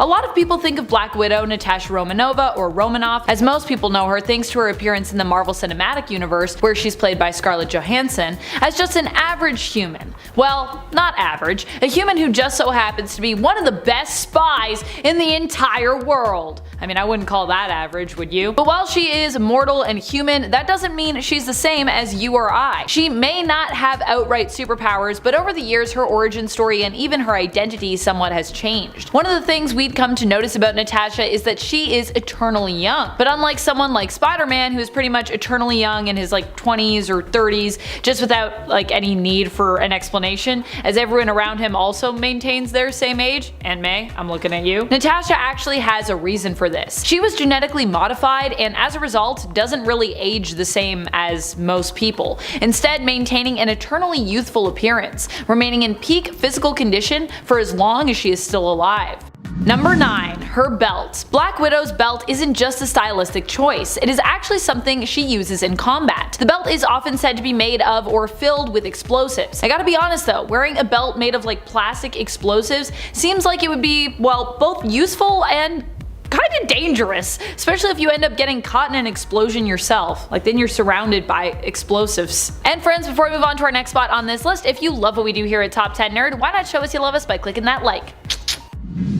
A lot of people think of Black Widow Natasha Romanoff, or Romanoff, as most people know her thanks to her appearance in the Marvel Cinematic Universe, where she's played by Scarlett Johansson, as just an average human. Well, not average, a human who just so happens to be one of the best spies in the entire world. I mean, I wouldn't call that average, would you? But while she is mortal and human, that doesn't mean she's the same as you or I. She may not have outright superpowers, but over the years her origin story and even her identity somewhat has changed. One of the things we'd come to notice about Natasha is that she is eternally young. But unlike someone like Spider-Man, who is pretty much eternally young in his 20s or 30s, just without any need for an explanation, as everyone around him also maintains their same age, and May, I'm looking at you, Natasha actually has a reason for this. She was genetically modified and as a result doesn't really age the same as most people, instead maintaining an eternally youthful appearance, remaining in peak physical condition for as long as she is still alive. Number 9. Her belt. Black Widow's belt isn't just a stylistic choice, it is actually something she uses in combat. The belt is often said to be made of or filled with explosives. I gotta be honest though, wearing a belt made of plastic explosives seems like it would be, well, both useful and kinda dangerous, especially if you end up getting caught in an explosion yourself. Then you're surrounded by explosives. And friends, before we move on to our next spot on this list, if you love what we do here at Top 10 Nerd, why not show us you love us by clicking that like?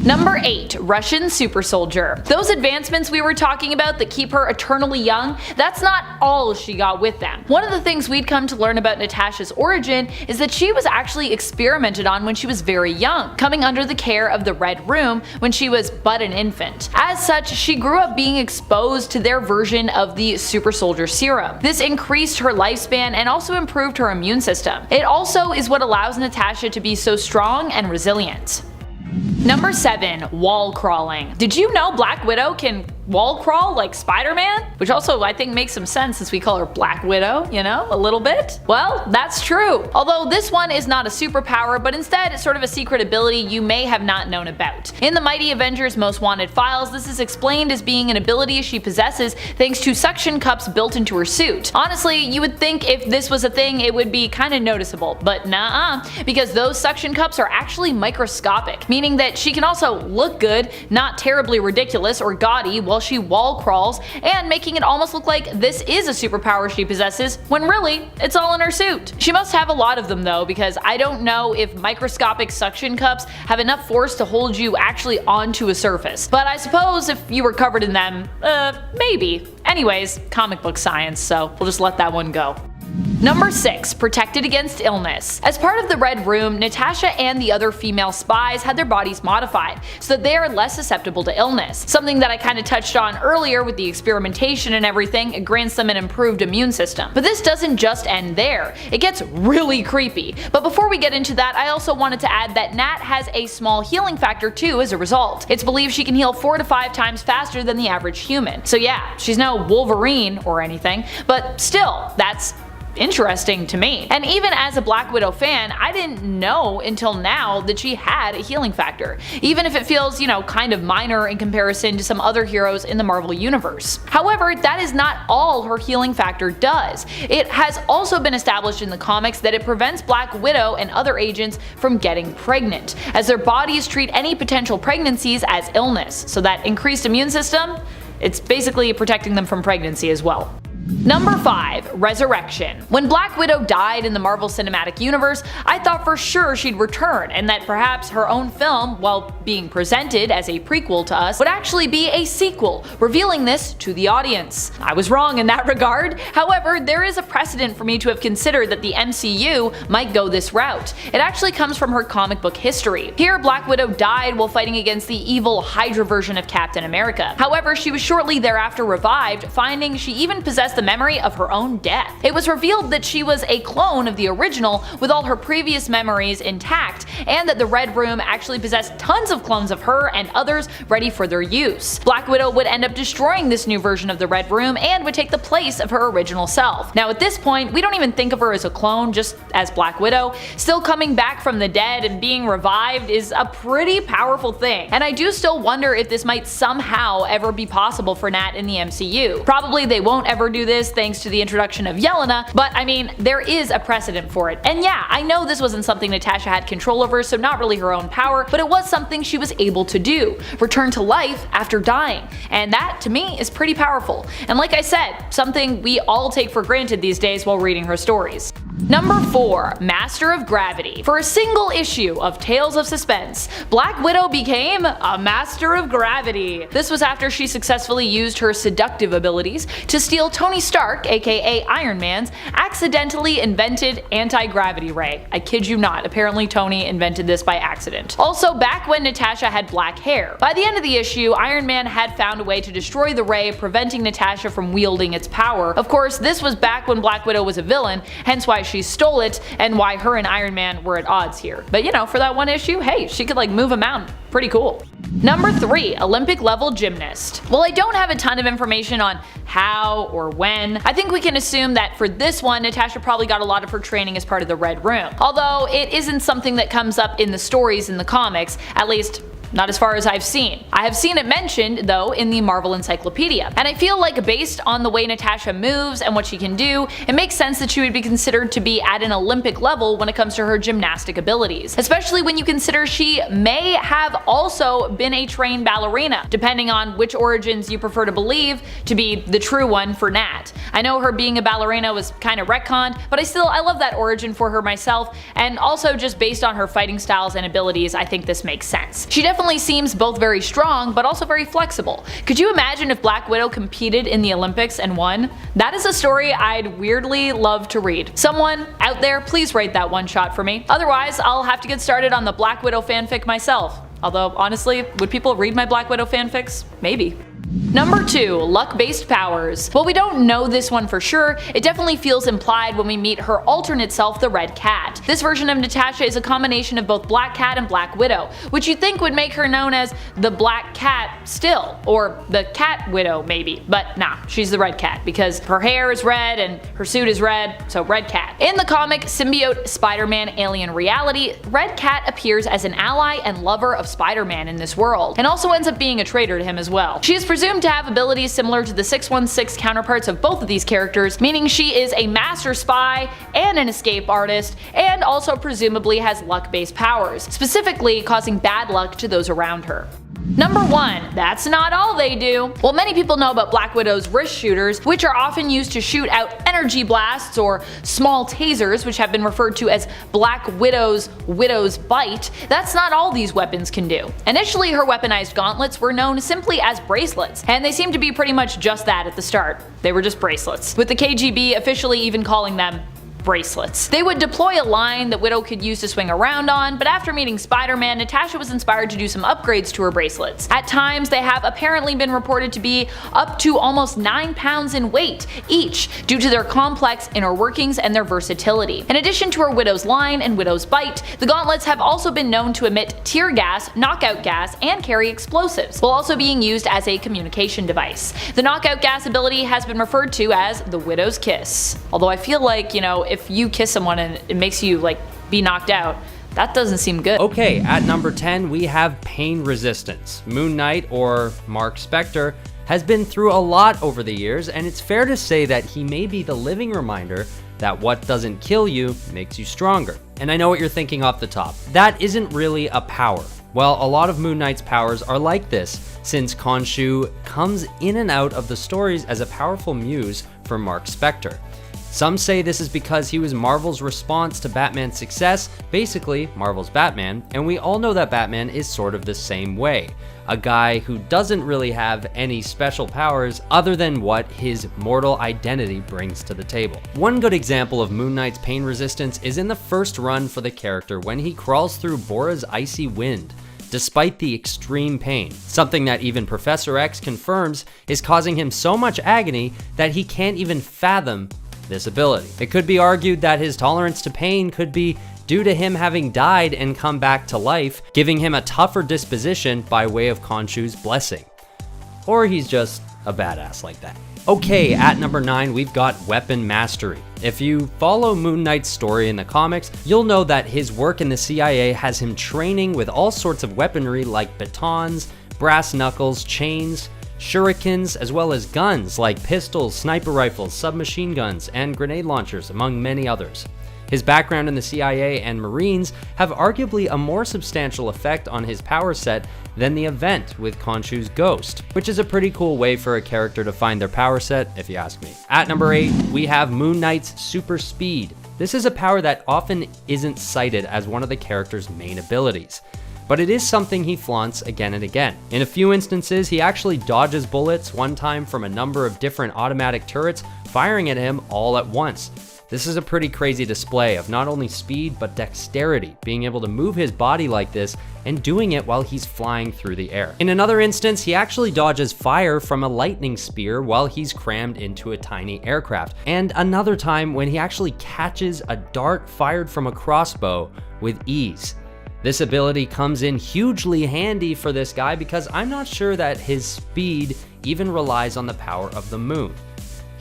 Number 8. Russian Super Soldier. Those advancements we were talking about that keep her eternally young, that's not all she got with them. One of the things we'd come to learn about Natasha's origin is that she was actually experimented on when she was very young, coming under the care of the Red Room when she was but an infant. As such, she grew up being exposed to their version of the Super Soldier Serum. This increased her lifespan and also improved her immune system. It also is what allows Natasha to be so strong and resilient. Number 7. Wall crawling. Did you know Black Widow can wall crawl like Spider-Man? Which also I think makes some sense since we call her Black Widow, you know, a little bit. Well, that's true. Although this one is not a superpower, but instead it's sort of a secret ability you may have not known about. In the Mighty Avengers Most Wanted files, this is explained as being an ability she possesses thanks to suction cups built into her suit. Honestly, you would think if this was a thing it would be kinda noticeable, but nah-uh, because those suction cups are actually microscopic, meaning that she can also look good, not terribly ridiculous or gaudy while she wall crawls, and making it almost look like this is a superpower she possesses, when really, it's all in her suit. She must have a lot of them though, because I don't know if microscopic suction cups have enough force to hold you actually onto a surface. But I suppose if you were covered in them, maybe. Anyways, comic book science, so we'll just let that one go. Number 6. Protected against illness. As part of the Red Room, Natasha and the other female spies had their bodies modified so that they are less susceptible to illness. Something that I kinda touched on earlier with the experimentation and everything, it grants them an improved immune system. But this doesn't just end there. It gets really creepy. But before we get into that, I also wanted to add that Nat has a small healing factor too as a result. It's believed she can heal 4 to 5 times faster than the average human. So yeah, she's no Wolverine or anything, but still, that's interesting to me. And even as a Black Widow fan, I didn't know until now that she had a healing factor, even if it feels, kind of minor in comparison to some other heroes in the Marvel Universe. However, that is not all her healing factor does. It has also been established in the comics that it prevents Black Widow and other agents from getting pregnant, as their bodies treat any potential pregnancies as illness, so that increased immune system, it's basically protecting them from pregnancy as well. Number 5. Resurrection. When Black Widow died in the Marvel Cinematic Universe, I thought for sure she'd return and that perhaps her own film, while being presented as a prequel to us, would actually be a sequel, revealing this to the audience. I was wrong in that regard. However, there is a precedent for me to have considered that the MCU might go this route. It actually comes from her comic book history. Here, Black Widow died while fighting against the evil Hydra version of Captain America. However, she was shortly thereafter revived, finding she even possessed the memory of her own death. It was revealed that she was a clone of the original with all her previous memories intact, and that the Red Room actually possessed tons of clones of her and others ready for their use. Black Widow would end up destroying this new version of the Red Room and would take the place of her original self. Now at this point, we don't even think of her as a clone, just as Black Widow. Still coming back from the dead and being revived is a pretty powerful thing, and I do still wonder if this might somehow ever be possible for Nat in the MCU. Probably they won't ever do this thanks to the introduction of Yelena, but I mean, there is a precedent for it. And yeah, I know this wasn't something Natasha had control over, so not really her own power, but it was something she was able to do, return to life after dying. And that, to me, is pretty powerful. And like I said, something we all take for granted these days while reading her stories. Number 4. Master of Gravity. For a single issue of Tales of Suspense, Black Widow became a Master of Gravity. This was after she successfully used her seductive abilities to steal Tony Stark, aka Iron Man's, accidentally invented anti-gravity ray. I kid you not, apparently Tony invented this by accident. Also, back when Natasha had black hair. By the end of the issue, Iron Man had found a way to destroy the ray, preventing Natasha from wielding its power. Of course, this was back when Black Widow was a villain, hence why she stole it and why her and Iron Man were at odds here. But you know, for that one issue, hey, she could like move a mountain. Pretty cool. Number 3. Olympic level gymnast. While I don't have a ton of information on how or when, I think we can assume that for this one, Natasha probably got a lot of her training as part of the Red Room. Although it isn't something that comes up in the stories in the comics, at least not as far as I've seen. I have seen it mentioned, though, in the Marvel Encyclopedia. And I feel like based on the way Natasha moves and what she can do, it makes sense that she would be considered to be at an Olympic level when it comes to her gymnastic abilities. Especially when you consider she may have also been a trained ballerina, depending on which origins you prefer to believe to be the true one for Nat. I know her being a ballerina was kind of retconned, but I love that origin for her myself, and also just based on her fighting styles and abilities, I think this makes sense. She definitely seems both very strong but also very flexible. Could you imagine if Black Widow competed in the Olympics and won? That is a story I'd weirdly love to read. Someone out there, please write that one shot for me. Otherwise, I'll have to get started on the Black Widow fanfic myself. Although, honestly, would people read my Black Widow fanfics? Maybe. Number 2. Luck-based powers. While we don't know this one for sure, it definitely feels implied when we meet her alternate self, the Red Cat. This version of Natasha is a combination of both Black Cat and Black Widow, which you'd think would make her known as the Black Cat still, or the Cat Widow maybe, but nah, she's the Red Cat because her hair is red and her suit is red, so Red Cat. In the comic Symbiote Spider-Man Alien Reality, Red Cat appears as an ally and lover of Spider-Man in this world, and also ends up being a traitor to him as well. She is presumed to have abilities similar to the 616 counterparts of both of these characters, meaning she is a master spy and an escape artist, and also presumably has luck-based powers, specifically causing bad luck to those around her. Number 1. That's not all they do. While many people know about Black Widow's wrist shooters, which are often used to shoot out energy blasts or small tasers, which have been referred to as Black Widow's Bite, that's not all these weapons can do. Initially, her weaponized gauntlets were known simply as bracelets, and they seemed to be pretty much just that at the start. They were just bracelets, with the KGB officially even calling them bracelets. They would deploy a line that Widow could use to swing around on, but after meeting Spider-Man, Natasha was inspired to do some upgrades to her bracelets. At times, they have apparently been reported to be up to almost 9 pounds in weight each, due to their complex inner workings and their versatility. In addition to her Widow's line and Widow's Bite, the gauntlets have also been known to emit tear gas, knockout gas, and carry explosives, while also being used as a communication device. The knockout gas ability has been referred to as the Widow's Kiss. Although I feel like, you know, if you kiss someone and it makes you like be knocked out, that doesn't seem good. Okay, at number 10 we have pain resistance. Moon Knight, or Mark Spector, has been through a lot over the years, and it's fair to say that he may be the living reminder that what doesn't kill you makes you stronger. And I know what you're thinking off the top. That isn't really a power. Well, a lot of Moon Knight's powers are like this, since Khonshu comes in and out of the stories as a powerful muse for Mark Spector. Some say this is because he was Marvel's response to Batman's success, basically Marvel's Batman, and we all know that Batman is sort of the same way. A guy who doesn't really have any special powers other than what his mortal identity brings to the table. One good example of Moon Knight's pain resistance is in the first run for the character when he crawls through Bora's icy wind, despite the extreme pain, something that even Professor X confirms is causing him so much agony that he can't even fathom this ability. It could be argued that his tolerance to pain could be due to him having died and come back to life, giving him a tougher disposition by way of Khonshu's blessing. Or he's just a badass like that. Okay, at number 9 we've got weapon mastery. If you follow Moon Knight's story in the comics, you'll know that his work in the CIA has him training with all sorts of weaponry like batons, brass knuckles, chains, shurikens, as well as guns like pistols, sniper rifles, submachine guns, and grenade launchers, among many others. His background in the CIA and Marines have arguably a more substantial effect on his power set than the event with Khonshu's ghost, which is a pretty cool way for a character to find their power set, if you ask me. At number 8, we have Moon Knight's super speed. This is a power that often isn't cited as one of the character's main abilities, but it is something he flaunts again and again. In a few instances, he actually dodges bullets, one time from a number of different automatic turrets firing at him all at once. This is a pretty crazy display of not only speed, but dexterity, being able to move his body like this and doing it while he's flying through the air. In another instance, he actually dodges fire from a lightning spear while he's crammed into a tiny aircraft. And another time when he actually catches a dart fired from a crossbow with ease. This ability comes in hugely handy for this guy because I'm not sure that his speed even relies on the power of the moon.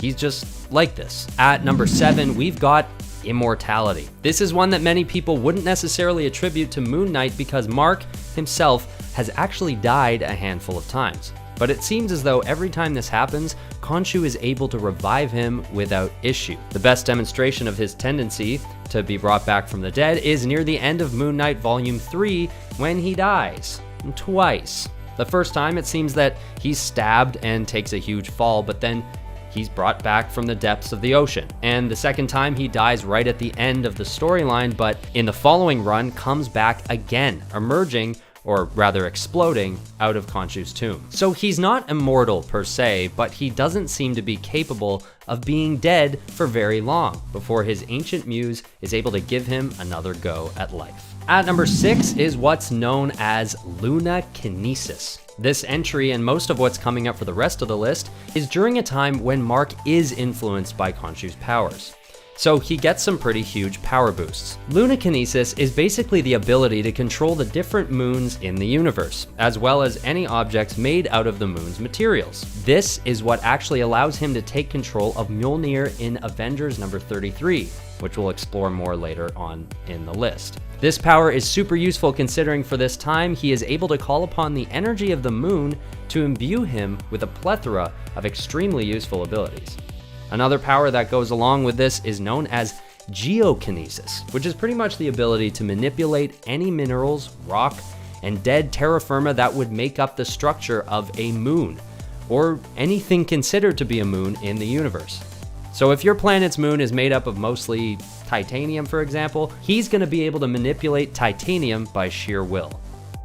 He's just like this. At number 7, we've got immortality. This is one that many people wouldn't necessarily attribute to Moon Knight because Mark himself has actually died a handful of times. But it seems as though every time this happens, Khonshu is able to revive him without issue. The best demonstration of his tendency to be brought back from the dead is near the end of Moon Knight Volume 3 when he dies. Twice. The first time it seems that he's stabbed and takes a huge fall, but then he's brought back from the depths of the ocean. And the second time he dies right at the end of the storyline, but in the following run comes back again, emerging, or rather exploding, out of Khonshu's tomb. So he's not immortal per se, but he doesn't seem to be capable of being dead for very long before his ancient muse is able to give him another go at life. At number 6 is what's known as lunakinesis. This entry, and most of what's coming up for the rest of the list, is during a time when Mark is influenced by Khonshu's powers. So he gets some pretty huge power boosts. Lunakinesis is basically the ability to control the different moons in the universe, as well as any objects made out of the moon's materials. This is what actually allows him to take control of Mjolnir in Avengers number 33, which we'll explore more later on in the list. This power is super useful considering for this time he is able to call upon the energy of the moon to imbue him with a plethora of extremely useful abilities. Another power that goes along with this is known as geokinesis, which is pretty much the ability to manipulate any minerals, rock, and dead terra firma that would make up the structure of a moon, or anything considered to be a moon in the universe. So if your planet's moon is made up of mostly titanium, for example, he's going to be able to manipulate titanium by sheer will.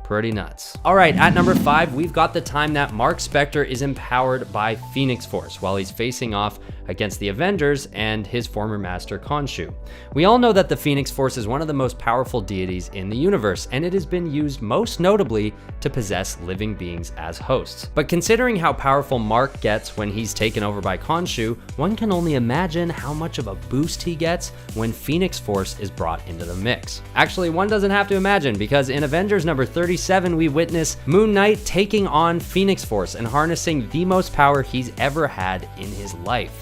Pretty nuts. All right, at number 5, we've got the time that Mark Spector is empowered by Phoenix Force while he's facing off against the Avengers and his former master Khonshu. We all know that the Phoenix Force is one of the most powerful deities in the universe, and it has been used most notably to possess living beings as hosts. But considering how powerful Mark gets when he's taken over by Khonshu, one can only imagine how much of a boost he gets when Phoenix Force is brought into the mix. Actually, one doesn't have to imagine, because in Avengers number 37, we witness Moon Knight taking on Phoenix Force and harnessing the most power he's ever had in his life.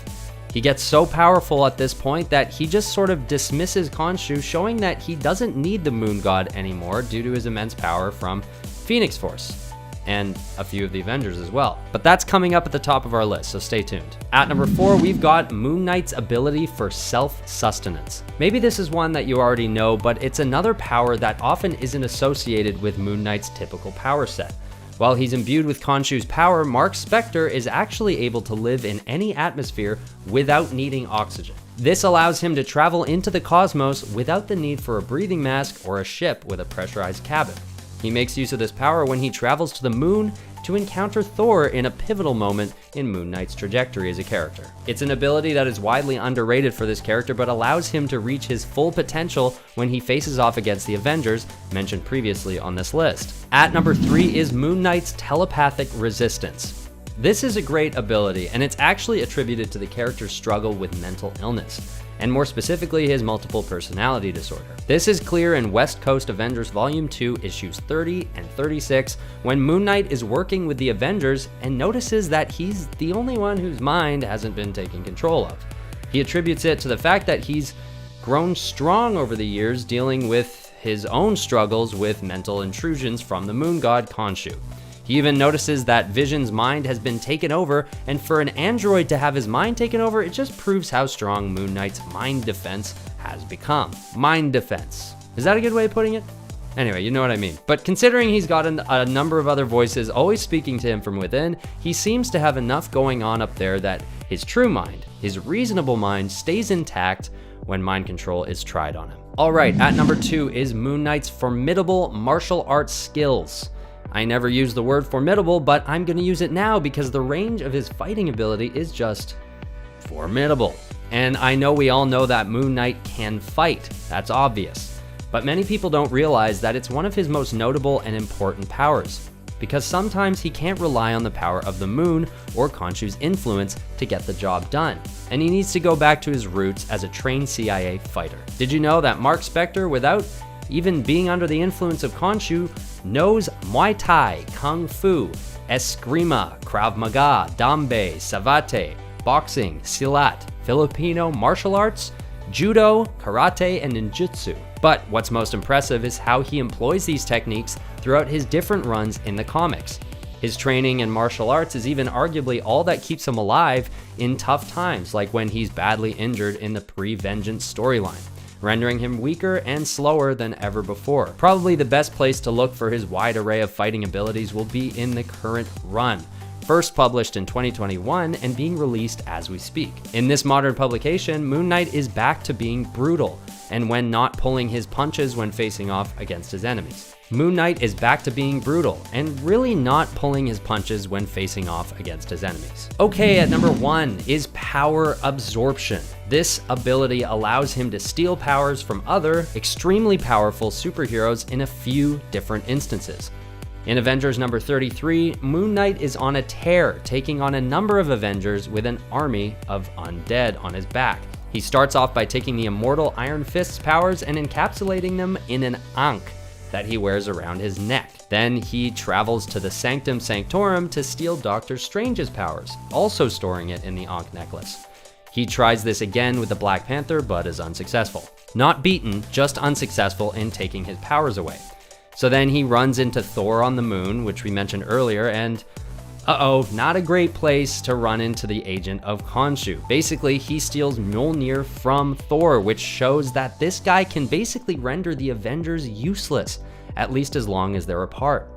He gets so powerful at this point that he just sort of dismisses Khonshu, showing that he doesn't need the Moon God anymore due to his immense power from Phoenix Force, and a few of the Avengers as well. But that's coming up at the top of our list, so stay tuned. At number 4, we've got Moon Knight's ability for self-sustenance. Maybe this is one that you already know, but it's another power that often isn't associated with Moon Knight's typical power set. While he's imbued with Khonshu's power, Mark Spector is actually able to live in any atmosphere without needing oxygen. This allows him to travel into the cosmos without the need for a breathing mask or a ship with a pressurized cabin. He makes use of this power when he travels to the moon to encounter Thor in a pivotal moment in Moon Knight's trajectory as a character. It's an ability that is widely underrated for this character, but allows him to reach his full potential when he faces off against the Avengers, mentioned previously on this list. At number 3 is Moon Knight's telepathic resistance. This is a great ability, and it's actually attributed to the character's struggle with mental illness, and more specifically his multiple personality disorder. This is clear in West Coast Avengers Volume 2, issues 30 and 36, when Moon Knight is working with the Avengers and notices that he's the only one whose mind hasn't been taken control of. He attributes it to the fact that he's grown strong over the years dealing with his own struggles with mental intrusions from the moon god Khonshu. He He even notices that Vision's mind has been taken over, and for an android to have his mind taken over, it just proves how strong Moon Knight's mind defense has become. Mind defense. Is that a good way of putting it? Anyway, you know what I mean. But considering he's got a number of other voices always speaking to him from within, he seems to have enough going on up there that his true mind, his reasonable mind, stays intact when mind control is tried on him. Alright, at number 2 is Moon Knight's formidable martial arts skills. I never use the word formidable, but I'm gonna use it now because the range of his fighting ability is just formidable. And I know we all know that Moon Knight can fight, that's obvious. But many people don't realize that it's one of his most notable and important powers, because sometimes he can't rely on the power of the moon or Khonshu's influence to get the job done, and he needs to go back to his roots as a trained CIA fighter. Did you know that Mark Spector, without even being under the influence of Khonshu, knows Muay Thai, Kung Fu, Eskrima, Krav Maga, Dambe, Savate, boxing, Silat, Filipino martial arts, Judo, Karate, and Ninjutsu. But what's most impressive is how he employs these techniques throughout his different runs in the comics. His training in martial arts is even arguably all that keeps him alive in tough times, like when he's badly injured in the pre-Vengeance storyline, rendering him weaker and slower than ever before. Probably the best place to look for his wide array of fighting abilities will be in the current run, first published in 2021 and being released as we speak. In this modern publication, Moon Knight is back to being brutal, and when not pulling his punches when facing off against his enemies. Moon Knight is back to being brutal, and really not pulling his punches when facing off against his enemies. Okay, at number 1 is power absorption. This ability allows him to steal powers from other, extremely powerful superheroes in a few different instances. In Avengers number 33, Moon Knight is on a tear, taking on a number of Avengers with an army of undead on his back. He starts off by taking the immortal Iron Fist's powers and encapsulating them in an ankh that he wears around his neck. Then he travels to the Sanctum Sanctorum to steal Doctor Strange's powers, also storing it in the ankh necklace. He tries this again with the Black Panther, but is unsuccessful. Not beaten, just unsuccessful in taking his powers away. So then he runs into Thor on the moon, which we mentioned earlier, and not a great place to run into the agent of Khonshu. Basically, he steals Mjolnir from Thor, which shows that this guy can basically render the Avengers useless, at least as long as they're apart.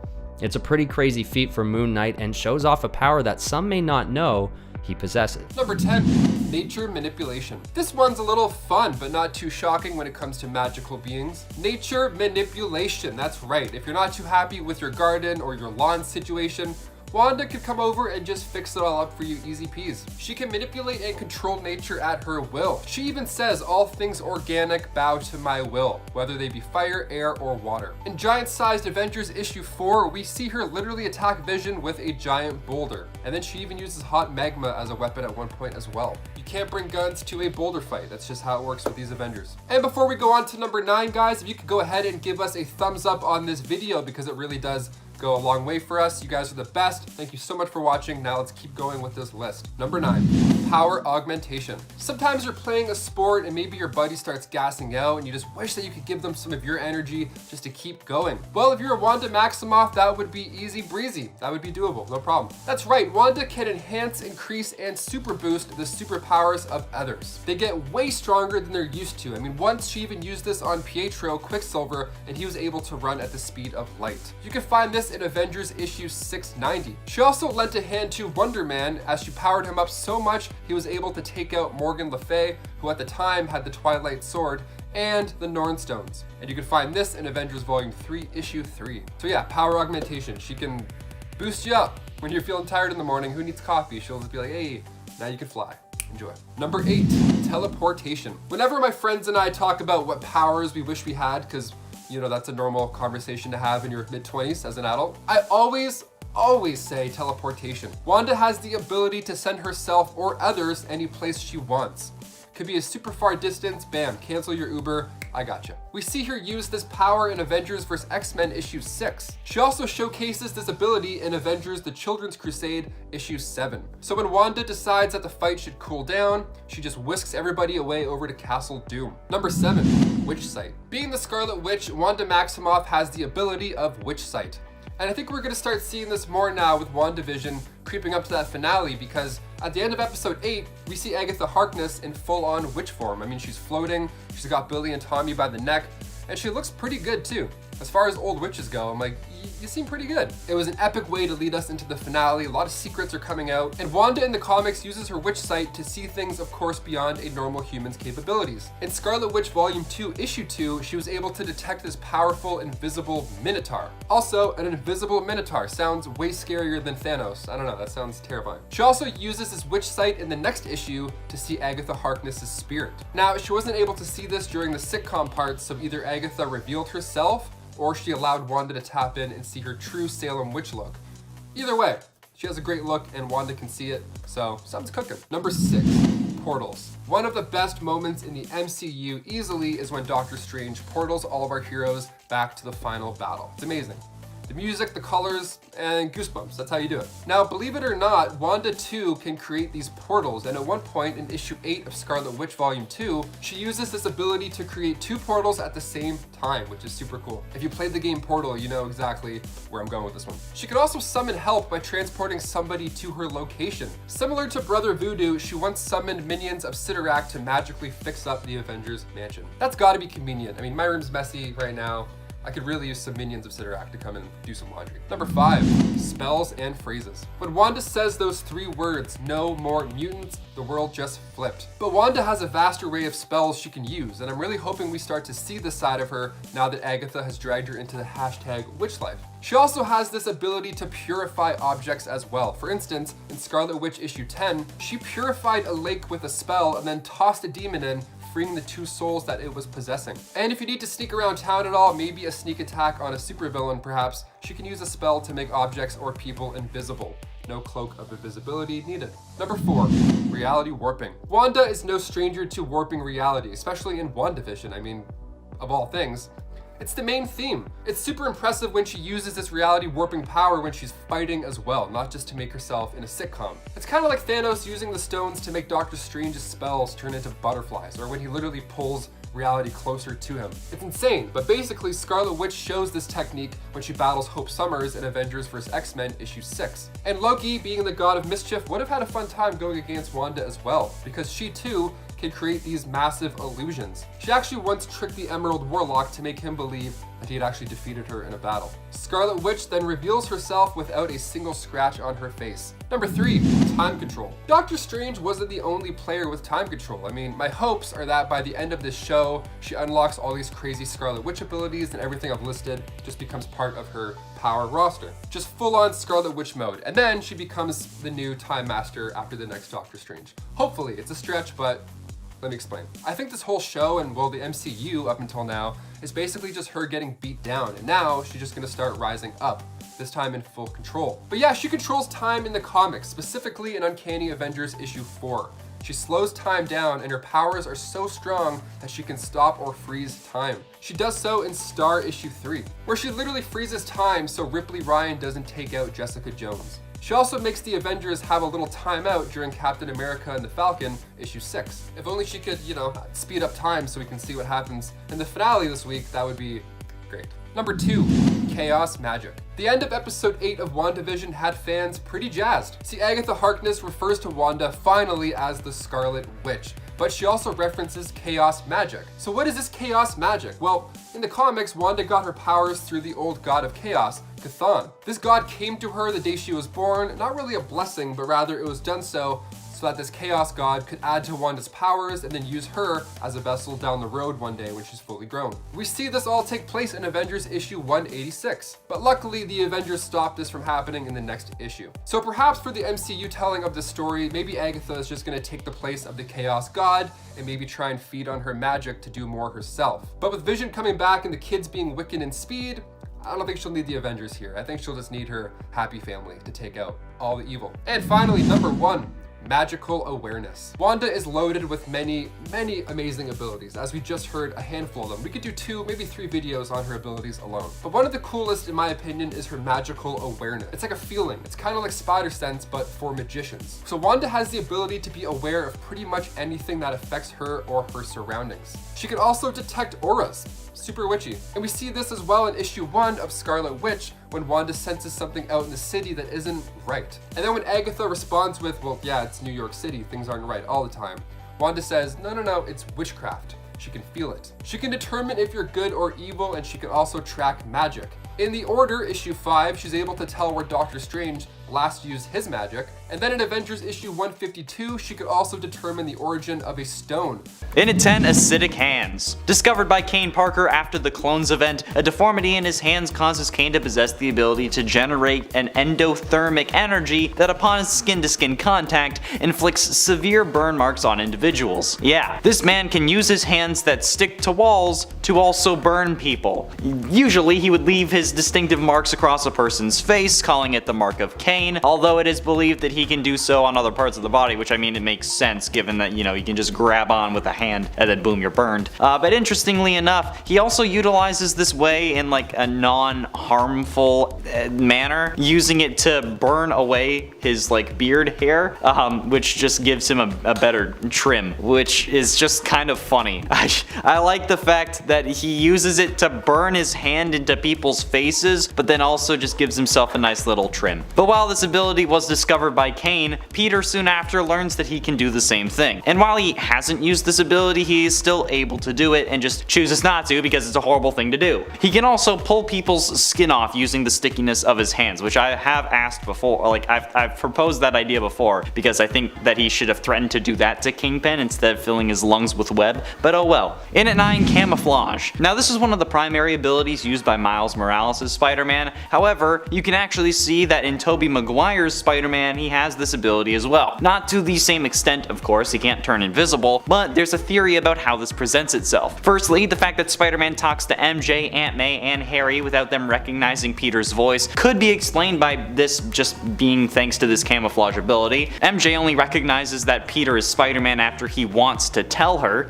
It's a pretty crazy feat for Moon Knight and shows off a power that some may not know he possesses. Number 10, nature manipulation. This one's a little fun, but not too shocking when it comes to magical beings. Nature manipulation, that's right. If you're not too happy with your garden or your lawn situation, Wanda could come over and just fix it all up for you easy peas. She can manipulate and control nature at her will. She even says all things organic bow to my will, whether they be fire, air, or water. In giant-sized Avengers issue 4, we see her literally attack Vision with a giant boulder. And then she even uses hot magma as a weapon at one point as well. You can't bring guns to a boulder fight. That's just how it works with these Avengers. And before we go on to number 9, guys, if you could go ahead and give us a thumbs up on this video because it really does go a long way for us. You guys are the best. Thank you so much for watching. Now let's keep going with this list. Number 9, power augmentation. Sometimes you're playing a sport and maybe your buddy starts gassing out and you just wish that you could give them some of your energy just to keep going. Well, if you're a Wanda Maximoff, that would be easy breezy. That would be doable, no problem. That's right, Wanda can enhance, increase, and super boost the superpowers of others. They get way stronger than they're used to. I mean, once she even used this on Pietro Quicksilver and he was able to run at the speed of light. You can find this in Avengers issue 690. She also lent a hand to Wonder Man as she powered him up so much he was able to take out Morgan Le Fay, who at the time had the Twilight Sword, and the Norn Stones. And you can find this in Avengers Volume 3, Issue 3. So yeah, power augmentation. She can boost you up when you're feeling tired in the morning. Who needs coffee? She'll just be like, hey, now you can fly. Enjoy. Number 8, teleportation. Whenever my friends and I talk about what powers we wish we had, because you know, that's a normal conversation to have in your mid-20s as an adult, I always say teleportation. Wanda has the ability to send herself or others any place she wants. Could be a super far distance, bam, cancel your Uber, I gotcha. We see her use this power in Avengers vs. X-Men issue 6. She also showcases this ability in Avengers The Children's Crusade issue 7. So when Wanda decides that the fight should cool down, she just whisks everybody away over to Castle Doom. Number 7, Witch Sight. Being the Scarlet Witch, Wanda Maximoff has the ability of Witch Sight. And I think we're gonna start seeing this more now with WandaVision creeping up to that finale, because at the end of episode 8, we see Agatha Harkness in full-on witch form. I mean, she's floating, she's got Billy and Tommy by the neck, and she looks pretty good too. As far as old witches go, I'm like, you seem pretty good. It was an epic way to lead us into the finale. A lot of secrets are coming out, and Wanda in the comics uses her witch sight to see things, of course, beyond a normal human's capabilities. In Scarlet Witch Volume 2, Issue 2, she was able to detect this powerful, invisible Minotaur. Also, an invisible Minotaur sounds way scarier than Thanos. I don't know, that sounds terrifying. She also uses this witch sight in the next issue to see Agatha Harkness's spirit. Now, she wasn't able to see this during the sitcom parts, so either Agatha revealed herself, or she allowed Wanda to tap in and see her true Salem witch look. Either way, she has a great look and Wanda can see it, so something's cooking. Number 6, portals. One of the best moments in the MCU easily is when Doctor Strange portals all of our heroes back to the final battle. It's amazing. The music, the colors, and goosebumps, that's how you do it. Now, believe it or not, Wanda too can create these portals, and at one point in issue 8 of Scarlet Witch Volume 2, she uses this ability to create 2 portals at the same time, which is super cool. If you played the game Portal, you know exactly where I'm going with this one. She could also summon help by transporting somebody to her location. Similar to Brother Voodoo, she once summoned minions of Cyttorak to magically fix up the Avengers mansion. That's gotta be convenient. I mean, my room's messy right now. I could really use some minions of Cyttorak to come and do some laundry. Number 5, spells and phrases. When Wanda says those 3 words, no more mutants, the world just flipped. But Wanda has a vast array of spells she can use, and I'm really hoping we start to see this side of her now that Agatha has dragged her into the hashtag witch life. She also has this ability to purify objects as well. For instance, in Scarlet Witch issue 10, she purified a lake with a spell and then tossed a demon in, freeing the 2 souls that it was possessing. And if you need to sneak around town at all, maybe a sneak attack on a supervillain perhaps, she can use a spell to make objects or people invisible. No cloak of invisibility needed. Number 4, reality warping. Wanda is no stranger to warping reality, especially in WandaVision. I mean, of all things. It's the main theme. It's super impressive when she uses this reality warping power when she's fighting as well, not just to make herself in a sitcom. It's kind of like Thanos using the stones to make Doctor Strange's spells turn into butterflies, or when he literally pulls reality closer to him. It's insane, but basically Scarlet Witch shows this technique when she battles Hope Summers in Avengers vs. X-Men issue 6. And Loki, being the god of mischief, would have had a fun time going against Wanda as well, because she too can create these massive illusions. She actually once tricked the Emerald Warlock to make him believe that he had actually defeated her in a battle. Scarlet Witch then reveals herself without a single scratch on her face. Number 3, time control. Doctor Strange wasn't the only player with time control. I mean, my hopes are that by the end of this show, she unlocks all these crazy Scarlet Witch abilities and everything I've listed just becomes part of her power roster. Just full-on Scarlet Witch mode. And then she becomes the new Time Master after the next Doctor Strange. Hopefully, it's a stretch, but let me explain. I think this whole show, and well, the MCU up until now, is basically just her getting beat down, and now she's just gonna start rising up, this time in full control. But yeah, she controls time in the comics, specifically in Uncanny Avengers issue 4. She slows time down, and her powers are so strong that she can stop or freeze time. She does so in Star issue 3, where she literally freezes time so Ripley Ryan doesn't take out Jessica Jones. She also makes the Avengers have a little timeout during Captain America and the Falcon, issue 6. If only she could, speed up time so we can see what happens in the finale this week, that would be great. Number 2, chaos magic. The end of episode 8 of WandaVision had fans pretty jazzed. See, Agatha Harkness refers to Wanda finally as the Scarlet Witch, but she also references chaos magic. So what is this chaos magic? Well, in the comics, Wanda got her powers through the old god of chaos, Chthon. This god came to her the day she was born, not really a blessing, but rather it was done so that this chaos god could add to Wanda's powers and then use her as a vessel down the road one day when she's fully grown. We see this all take place in Avengers issue 186, but luckily the Avengers stopped this from happening in the next issue. So perhaps for the MCU telling of this story, maybe Agatha is just going to take the place of the chaos god and maybe try and feed on her magic to do more herself. But with Vision coming back and the kids being Wiccan and Speed, I don't think she'll need the Avengers here. I think she'll just need her happy family to take out all the evil. And finally, number 1, magical awareness. Wanda is loaded with many amazing abilities. As we just heard, a handful of them. We could do 2, maybe 3 videos on her abilities alone. But one of the coolest, in my opinion, is her magical awareness. It's like a feeling. It's kind of like spider sense, but for magicians. So Wanda has the ability to be aware of pretty much anything that affects her or her surroundings. She can also detect auras. Super witchy. And we see this as well in issue 1 of Scarlet Witch, when Wanda senses something out in the city that isn't right. And then when Agatha responds with, well, yeah, it's New York City, things aren't right all the time, Wanda says, no, it's witchcraft. She can feel it. She can determine if you're good or evil, and she can also track magic. In The Order, issue 5, she's able to tell where Doctor Strange last used his magic. And then in Avengers issue 152, she could also determine the origin of a stone. In at 10, acidic hands. Discovered by Kane Parker after the Clones event, a deformity in his hands causes Kane to possess the ability to generate an endothermic energy that upon skin-to-skin contact inflicts severe burn marks on individuals. Yeah, this man can use his hands that stick to walls to also burn people. Usually he would leave his distinctive marks across a person's face, calling it the mark of Kane, although it is believed that he can do so on other parts of the body, which I mean it makes sense given that, you can just grab on with a hand and then boom, you're burned. But interestingly enough, he also utilizes this way in like a non-harmful manner, using it to burn away his like beard hair, which just gives him a better trim, which is just kind of funny. I like the fact that he uses it to burn his hand into people's faces, but then also just gives himself a nice little trim. But while this ability was discovered by Kane, Peter soon after learns that he can do the same thing. And while he hasn't used this ability, he is still able to do it and just chooses not to because it's a horrible thing to do. He can also pull people's skin off using the stickiness of his hands, which I have asked before, like I've proposed that idea before because I think that he should have threatened to do that to Kingpin instead of filling his lungs with web, but oh well. In at 9, camouflage. Now this is one of the primary abilities used by Miles Morales' Spider-Man, however, you can actually see that in Tobey Maguire's Spider-Man he has this ability as well. Not to the same extent, of course, he can't turn invisible, but there's a theory about how this presents itself. Firstly, the fact that Spider-Man talks to MJ, Aunt May, and Harry without them recognizing Peter's voice could be explained by this just being thanks to this camouflage ability. MJ only recognizes that Peter is Spider-Man after he wants to tell her,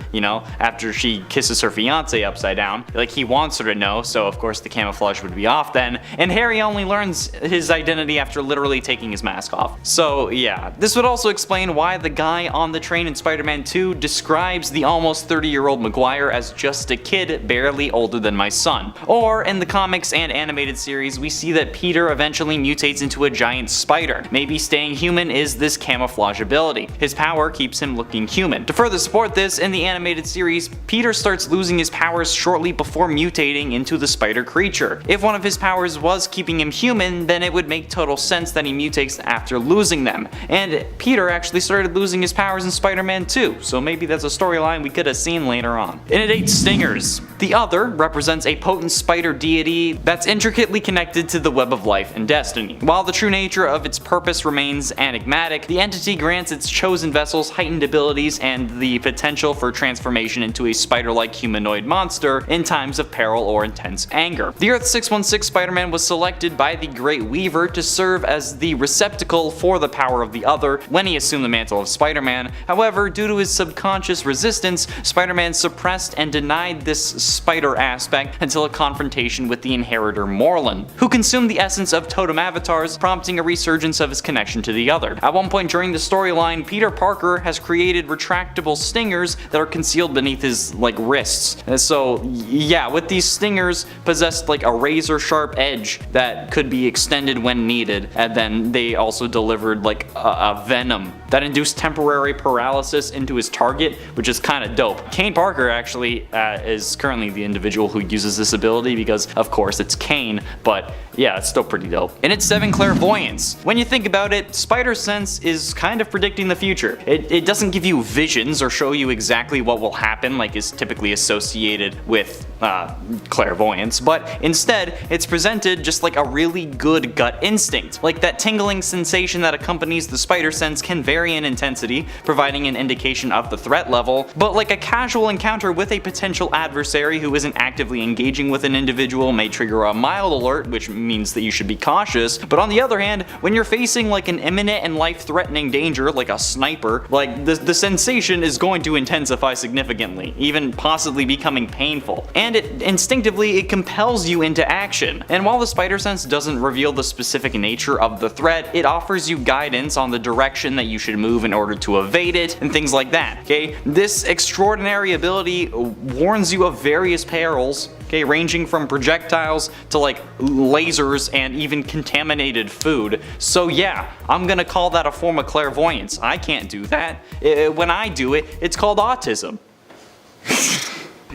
after she kisses her fiance upside down. Like, he wants her to know, so of course the camouflage would be off then, and Harry only learns his identity after literally taking his mask off. So yeah, this would also explain why the guy on the train in Spider-Man 2 describes the almost 30-year-old Maguire as just a kid barely older than my son. Or in the comics and animated series, we see that Peter eventually mutates into a giant spider. Maybe staying human is this camouflage ability. His power keeps him looking human. To further support this, in the animated series, Peter starts losing his powers shortly before mutating into the spider creature. If one of his powers was keeping him human, then it would make total sense that he mutates after losing them. And Peter actually started losing his powers in Spider-Man 2, so maybe that's a storyline we could have seen later on. In at 8, stingers. The Other represents a potent spider deity that's intricately connected to the web of life and destiny. While the true nature of its purpose remains enigmatic, the entity grants its chosen vessels heightened abilities and the potential for transformation into a spider-like humanoid monster in times of peril or intense anger. The Earth 616 Spider-Man was selected by the Great Weaver to serve as the receptacle for the power of the Other when he assumed the mantle of Spider-Man. However, due to his subconscious resistance, Spider-Man suppressed and denied this spider aspect until a confrontation with the inheritor Morlun, who consumed the essence of totem avatars, prompting a resurgence of his connection to the Other. At one point during the storyline, Peter Parker has created retractable stingers that are concealed beneath his wrists. So yeah, with these stingers possessed like a razor sharp edge that could be extended when needed, and then they also delivered like a venom that induced temporary paralysis into his target, which is kind of dope. Kane Parker actually is currently the individual who uses this ability because of course it's Kane, but yeah, it's still pretty dope. And it's 7, clairvoyance. When you think about it, spider sense is kind of predicting the future. It doesn't give you visions or show you exactly what will happen like is typically associated with clairvoyance, but instead it's presented just like a really good gut instinct. Like that tingling sensation that accompanies the spider sense can vary in intensity, providing an indication of the threat level, but like a casual encounter with a potential adversary who isn't actively engaging with an individual may trigger a mild alert, which means that you should be cautious. But on the other hand, when you're facing like an imminent and life-threatening danger like a sniper, like the sensation is going to intensify significantly, even possibly becoming painful. And instinctively it compels you into action. And while the spider sense doesn't reveal the specific nature of the threat, it offers you guidance on the direction that you should move in order to evade it and things like that. Okay, this extraordinary ability warns you of various perils, okay, ranging from projectiles to like lasers and even contaminated food. So yeah, I'm gonna call that a form of clairvoyance. I can't do that. When I do it, it's called autism.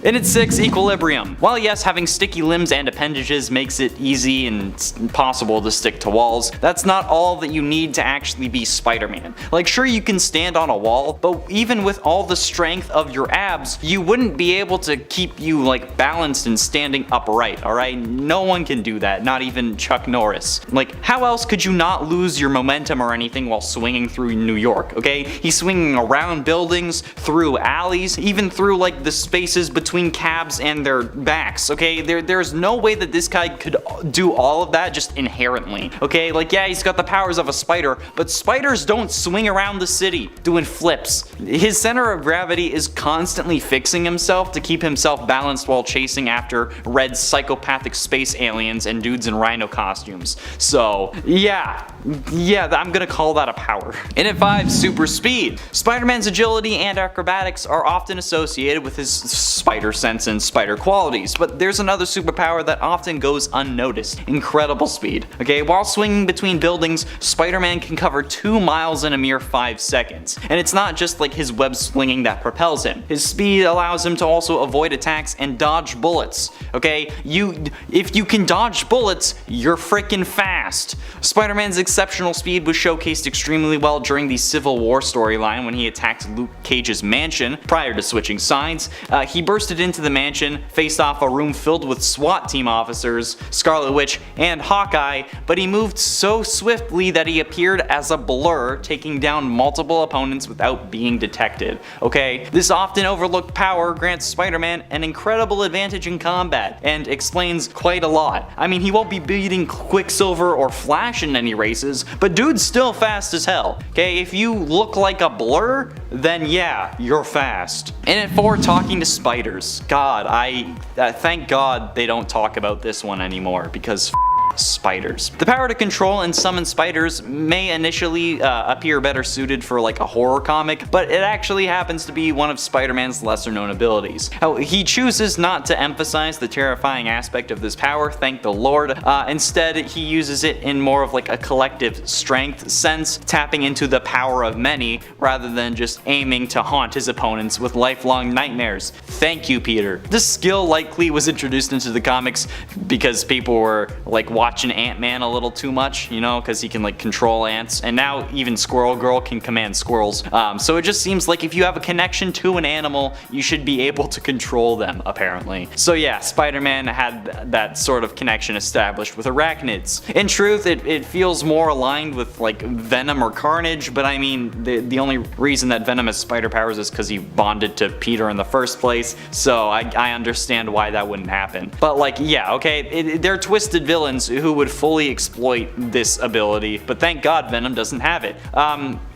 In its 6, equilibrium. While yes, having sticky limbs and appendages makes it easy and possible to stick to walls, that's not all that you need to actually be Spider-Man. Like sure you can stand on a wall, but even with all the strength of your abs, you wouldn't be able to keep you like balanced and standing upright, alright? No one can do that, not even Chuck Norris. Like how else could you not lose your momentum or anything while swinging through New York, okay? He's swinging around buildings, through alleys, even through like the spaces between cabs and their backs, okay? There's no way that this guy could do all of that just inherently, okay? Like yeah, he's got the powers of a spider, but spiders don't swing around the city doing flips. His center of gravity is constantly fixing himself to keep himself balanced while chasing after red psychopathic space aliens and dudes in rhino costumes. So yeah, I'm gonna call that a power. And at 5, super speed. Spider-Man's agility and acrobatics are often associated with his spider sense and spider qualities, but there's another superpower that often goes unnoticed: incredible speed. Okay, while swinging between buildings, Spider-Man can cover 2 miles in a mere 5 seconds. And it's not just like his web slinging that propels him. His speed allows him to also avoid attacks and dodge bullets. Okay, if you can dodge bullets, you're freaking fast. Spider-Man's exceptional speed was showcased extremely well during the Civil War storyline when he attacked Luke Cage's mansion prior to switching sides. He bursted into the mansion, faced off a room filled with SWAT team officers, Scarlet Witch, and Hawkeye, but he moved so swiftly that he appeared as a blur, taking down multiple opponents without being detected. Okay, this often overlooked power grants Spider-Man an incredible advantage in combat, and explains quite a lot. I mean, he won't be beating Quicksilver or Flash in any races, but dude's still fast as hell. Okay, if you look like a blur, then yeah, you're fast. And at 4, talking to spiders. God, I thank God they don't talk about this one anymore, because spiders. The power to control and summon spiders may initially appear better suited for like a horror comic, but it actually happens to be one of Spider-Man's lesser known abilities. He chooses not to emphasize the terrifying aspect of this power, thank the Lord. Instead, he uses it in more of like a collective strength sense, tapping into the power of many rather than just aiming to haunt his opponents with lifelong nightmares. Thank you, Peter. This skill likely was introduced into the comics because people were like watching Ant-Man a little too much, you know, because he can like control ants, and now even Squirrel Girl can command squirrels. So it just seems like if you have a connection to an animal, you should be able to control them, apparently. So yeah, Spider-Man had that sort of connection established with arachnids. In truth, it feels more aligned with like Venom or Carnage, but I mean, the only reason that Venom has spider powers is because he bonded to Peter in the first place, so I understand why that wouldn't happen. But like, yeah, okay, they're twisted villains who would fully exploit this ability, but thank God Venom doesn't have it.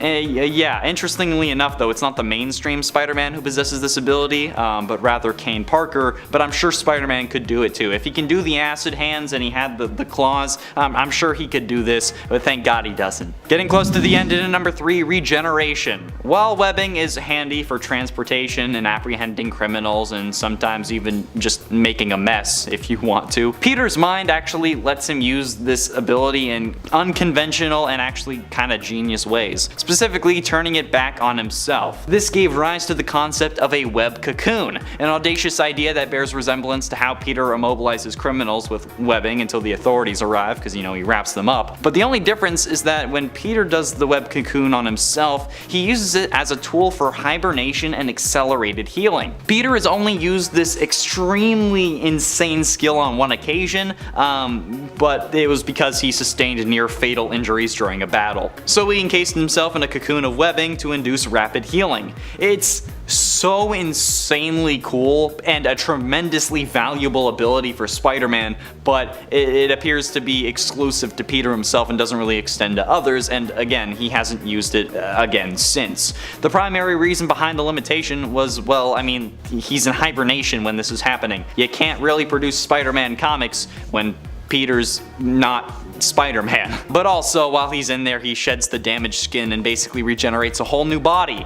Yeah, interestingly enough though, it's not the mainstream Spider-Man who possesses this ability, but rather Kane Parker, but I'm sure Spider-Man could do it too. If he can do the acid hands and he had the claws, I'm sure he could do this, but thank God he doesn't. Getting close to the end in number 3, regeneration. While webbing is handy for transportation and apprehending criminals and sometimes even just making a mess if you want to, Peter's mind actually lets him use this ability in unconventional and actually kinda genius ways, specifically turning it back on himself. This gave rise to the concept of a web cocoon, an audacious idea that bears resemblance to how Peter immobilizes criminals with webbing until the authorities arrive, because you know, he wraps them up. But the only difference is that when Peter does the web cocoon on himself, he uses it as a tool for hibernation and accelerated healing. Peter has only used this extremely insane skill on one occasion, but it was because he sustained near fatal injuries during a battle. So he encased himself in a cocoon of webbing to induce rapid healing. It's so insanely cool and a tremendously valuable ability for Spider-Man, but it appears to be exclusive to Peter himself and doesn't really extend to others, and again, he hasn't used it again since. The primary reason behind the limitation was, well, I mean, he's in hibernation when this is happening. You can't really produce Spider-Man comics when Peter's not Spider-Man. But also, while he's in there, he sheds the damaged skin and basically regenerates a whole new body,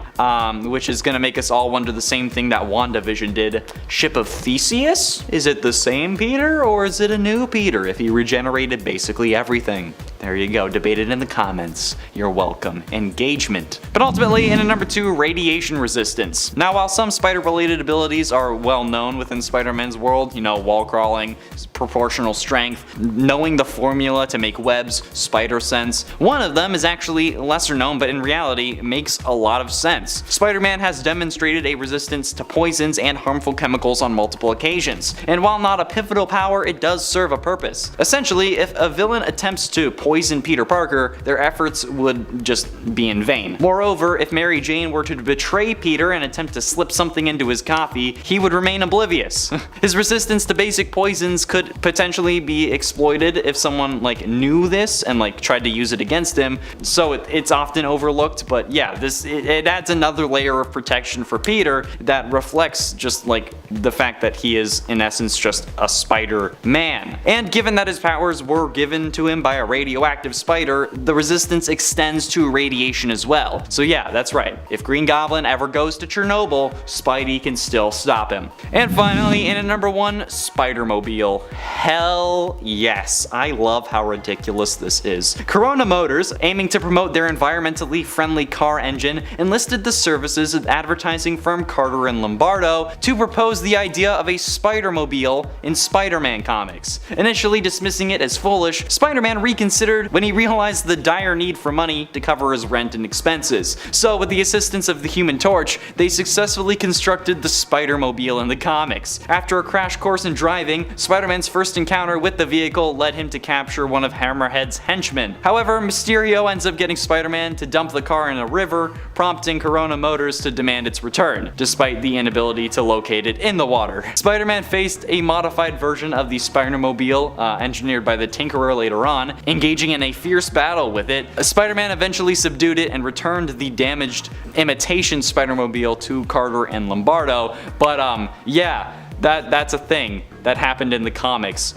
which is gonna make us all wonder the same thing that WandaVision did. Ship of Theseus? Is it the same Peter, or is it a new Peter if he regenerated basically everything? There you go, debate it in the comments. You're welcome. Engagement. But ultimately, in at number 2, radiation resistance. Now, while some spider-related abilities are well known within Spider-Man's world, you know, wall crawling, proportional strength, knowing the formula to make webs, spider sense, one of them is actually lesser known, but in reality makes a lot of sense. Spider-Man has demonstrated a resistance to poisons and harmful chemicals on multiple occasions, and while not a pivotal power, it does serve a purpose. Essentially, if a villain attempts to poison Peter Parker, their efforts would just be in vain. Moreover, if Mary Jane were to betray Peter and attempt to slip something into his coffee, he would remain oblivious. His resistance to basic poisons could potentially be exploited if someone like knew this and like tried to use it against him, so it's often overlooked, but yeah, it adds another layer of protection for Peter that reflects just like the fact that he is in essence just a Spider-Man. And given that his powers were given to him by a radioactive spider, the resistance extends to radiation as well. So yeah, that's right. If Green Goblin ever goes to Chernobyl, Spidey can still stop him. And finally, in at number 1, Spider-Mobile. Hell yes. I love how ridiculous this is. Corona Motors, aiming to promote their environmentally friendly car engine, enlisted the services of advertising firm Carter and Lombardo to propose the idea of a Spider-Mobile in Spider-Man comics. Initially dismissing it as foolish, Spider-Man reconsidered when he realized the dire need for money to cover his rent and expenses. So with the assistance of the Human Torch, they successfully constructed the Spider-Mobile in the comics. After a crash course in driving, Spider-Man's first encounter with the vehicle led him to capture one of Hammerhead's henchmen. However, Mysterio ends up getting Spider-Man to dump the car in a river, prompting Corona Motors to demand its return, despite the inability to locate it in the water. Spider-Man faced a modified version of the Spider-Mobile, engineered by the Tinkerer later on, engaging in a fierce battle with it. Spider-Man eventually subdued it and returned the damaged imitation Spider-Mobile to Carter and Lombardo, but yeah, that's a thing that happened in the comics.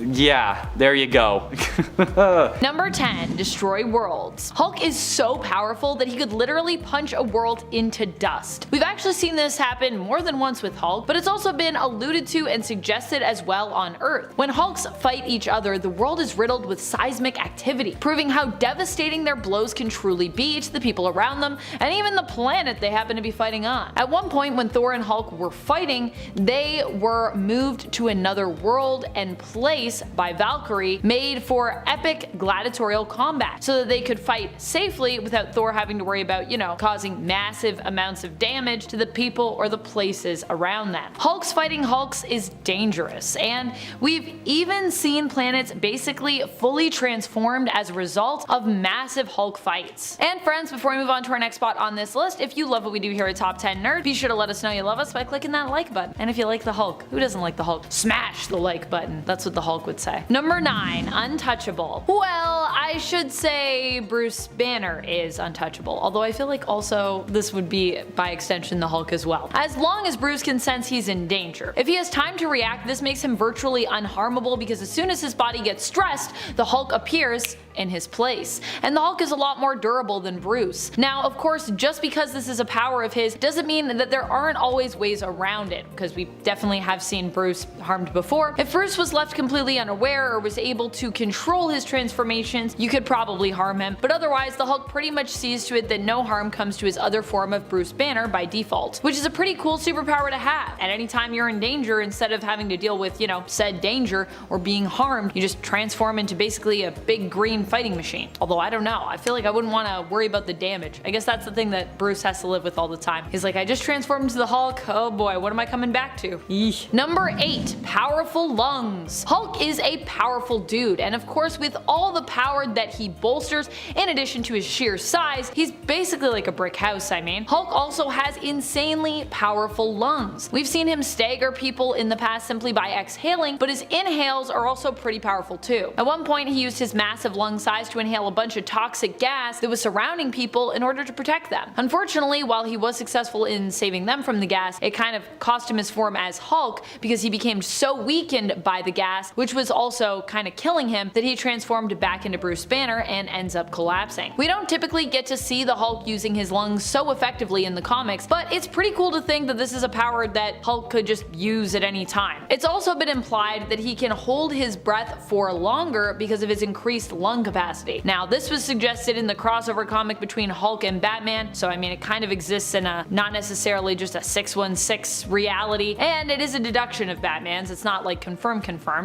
Yeah, there you go. Number 10, destroy worlds. Hulk is so powerful that he could literally punch a world into dust. We've actually seen this happen more than once with Hulk, but it's also been alluded to and suggested as well on Earth. When Hulks fight each other, the world is riddled with seismic activity, proving how devastating their blows can truly be to the people around them and even the planet they happen to be fighting on. At one point when Thor and Hulk were fighting, they were moved to another world and place by Valkyrie, made for epic gladiatorial combat so that they could fight safely without Thor having to worry about, you know, causing massive amounts of damage to the people or the places around them. Hulks fighting Hulks is dangerous, and we've even seen planets basically fully transformed as a result of massive Hulk fights. And friends, before we move on to our next spot on this list, if you love what we do here at Top 10 Nerd, be sure to let us know you love us by clicking that like button. And if you like the Hulk, who doesn't like the Hulk? Smash the like button. That's what the Hulk would say. Number 9, untouchable. Well, I should say Bruce Banner is untouchable, although I feel like also this would be by extension the Hulk as well. As long as Bruce can sense he's in danger. If he has time to react, this makes him virtually unharmable because as soon as his body gets stressed, the Hulk appears in his place. And the Hulk is a lot more durable than Bruce. Now, of course, just because this is a power of his doesn't mean that there aren't always ways around it, because we definitely have seen Bruce harmed before. If Bruce was left completely unaware or was able to control his transformations, you could probably harm him, but otherwise the Hulk pretty much sees to it that no harm comes to his other form of Bruce Banner by default, which is a pretty cool superpower to have. At any time you're in danger, instead of having to deal with, you know, said danger or being harmed, you just transform into basically a big green fighting machine. Although I don't know, I feel like I wouldn't want to worry about the damage. I guess that's the thing that Bruce has to live with all the time. He's like, I just transformed into the Hulk, oh boy, what am I coming back to? Eesh. Number 8, powerful lungs. Hulk is a powerful dude, and of course with all the power that he bolsters, in addition to his sheer size, he's basically like a brick house. I mean, Hulk also has insanely powerful lungs. We've seen him stagger people in the past simply by exhaling, but his inhales are also pretty powerful too. At one point he used his massive lung size to inhale a bunch of toxic gas that was surrounding people in order to protect them. Unfortunately, while he was successful in saving them from the gas, it kind of cost him his form as Hulk because he became so weakened by the gas, which which was also kind of killing him, that he transformed back into Bruce Banner and ends up collapsing. We don't typically get to see the Hulk using his lungs so effectively in the comics, but it's pretty cool to think that this is a power that Hulk could just use at any time. It's also been implied that he can hold his breath for longer because of his increased lung capacity. Now, this was suggested in the crossover comic between Hulk and Batman, so I mean it kind of exists in a not necessarily just a 616 reality, and it is a deduction of Batman's. It's not like confirmed.